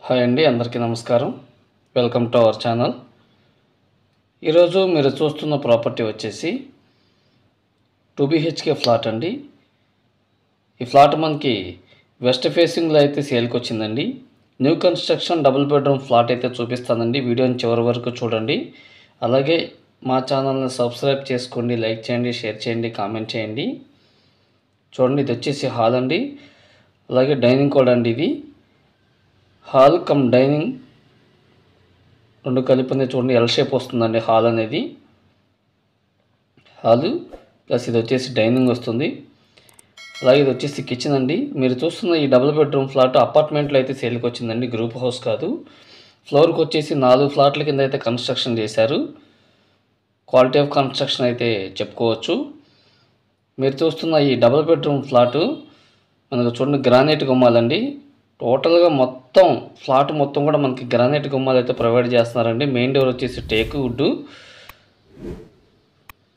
Hi అండి, అందరికీ నమస్కారం. Welcome to our channel. ఈరోజు మీరు చూస్తున్న ప్రాపర్టీ వచ్చేసి 2 BHK ఫ్లాట్ అండి. ఈ ఫ్లాట్ మనకి వెస్ట్ ఫేసింగ్లో అయితే సేల్కి వచ్చిందండి. New construction double bedroom flat అయితే చూపిస్తానండి. వీడియోని చివరి వరకు చూడండి. అలాగే మా ఛానల్ని సబ్స్క్రైబ్ చేసుకోండి, లైక్ చేయండి, షేర్ చేయండి, కామెంట్ చేయండి. చూడండి, ఇది వచ్చేసి హాల్ అండి. అలాగే డైనింగ్ కూడా అండి. ఇది హాల్ కమ్ డైనింగ్ రెండు కలిపిన చూడండి, ఎల్ షేప్ వస్తుందండి హాల్ అనేది. హాలు ప్లస్ ఇది వచ్చేసి డైనింగ్ వస్తుంది. అలాగే ఇది వచ్చేసి కిచెన్ అండి. మీరు చూస్తున్న ఈ డబుల్ బెడ్రూమ్ ఫ్లాట్ అపార్ట్మెంట్లో అయితే సేల్కి వచ్చిందండి, గ్రూప్ హౌస్ కాదు. ఫ్లోర్కి వచ్చేసి 4 ఫ్లాట్ల కింద అయితే కన్స్ట్రక్షన్ చేశారు. క్వాలిటీ ఆఫ్ కన్స్ట్రక్షన్ అయితే చెప్పుకోవచ్చు. మీరు చూస్తున్న ఈ డబుల్ బెడ్రూమ్ ఫ్లాటు మనకు చూడండి గ్రానైట్ గుమ్మాలండి. టోటల్గా మొత్తం ఫ్లాట్ మొత్తం కూడా మనకి గ్రానైట్ గుమ్మాలు అయితే ప్రొవైడ్ చేస్తున్నారండి. మెయిన్ డోర్ వచ్చేసి టేక్ వుడ్,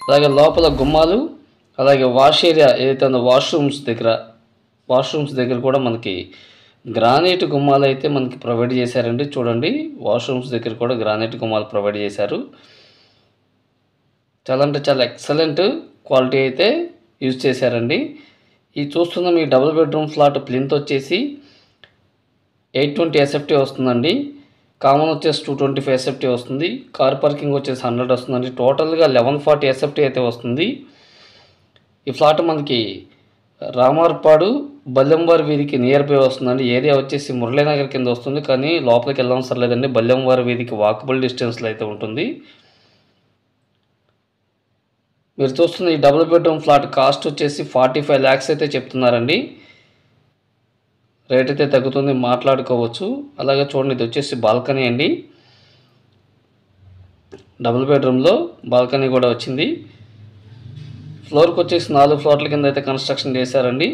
అలాగే లోపల గుమ్మాలు, అలాగే వాష్ ఏరియా ఏదైతే ఉందో వాష్రూమ్స్ దగ్గర కూడా మనకి గ్రానైట్ గుమ్మాలు అయితే మనకి ప్రొవైడ్ చేశారండి. చూడండి, వాష్రూమ్స్ దగ్గర కూడా గ్రానైట్ గుమ్మాలు ప్రొవైడ్ చేశారు. చాలా అంటే చాలా ఎక్సలెంట్ క్వాలిటీ అయితే యూజ్ చేశారండి. ఈ చూస్తున్న మీ డబుల్ బెడ్రూమ్ ఫ్లాట్ ప్లింత్ వచ్చేసి 820 SFT వస్తుందండి. కామన్ వచ్చేసి 225 SFT వస్తుంది. కార్ పార్కింగ్ వచ్చేసి 100 వస్తుందండి. టోటల్గా 1140 SFT అయితే వస్తుంది. ఈ ఫ్లాట్ మనకి రామార్పాడు బల్లెంవారి వీధికి నియర్ బై వస్తుందండి. ఏరియా వచ్చేసి మురళీనగర్ కింద వస్తుంది, కానీ లోపలికి వెళ్ళవసరం లేదండి. బల్లెంవారి వీధికి వాకబుల్ డిస్టెన్స్లో అయితే ఉంటుంది. మీరు చూస్తున్న ఈ డబుల్ బెడ్రూమ్ ఫ్లాట్ కాస్ట్ వచ్చేసి 45 lakhs అయితే చెప్తున్నారండి. రేట్ అయితే తగ్గుతుంది, మాట్లాడుకోవచ్చు. అలాగే చూడండి, ఇది వచ్చేసి బాల్కనీ అండి. డబుల్ బెడ్రూమ్లో బాల్కనీ కూడా వచ్చింది. ఫ్లోర్కి వచ్చేసి 4 ఫ్లోర్ల కింద అయితే కన్స్ట్రక్షన్ చేశారండి.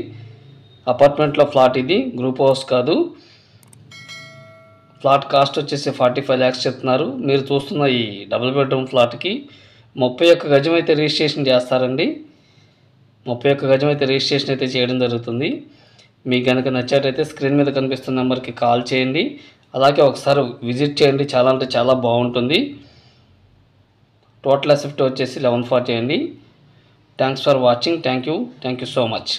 అపార్ట్మెంట్లో ఫ్లాట్ ఇది, గ్రూప్ హౌస్ కాదు. ఫ్లాట్ కాస్ట్ వచ్చేసి 45 lakhs చెప్తున్నారు. మీరు చూస్తున్న ఈ డబుల్ బెడ్రూమ్ ఫ్లాట్కి 31 గజం అయితే రిజిస్ట్రేషన్ చేస్తారండి. 31 గజం అయితే రిజిస్ట్రేషన్ అయితే చేయడం జరుగుతుంది. మీకు కనుక నచ్చేటైతే స్క్రీన్ మీద కనిపిస్తున్న నెంబర్కి కాల్ చేయండి. అలాగే ఒకసారి విజిట్ చేయండి, చాలా అంటే చాలా బాగుంటుంది. టోటల్ SFT వచ్చేసి 1140 అండి. Thanks for watching. Thank you so much.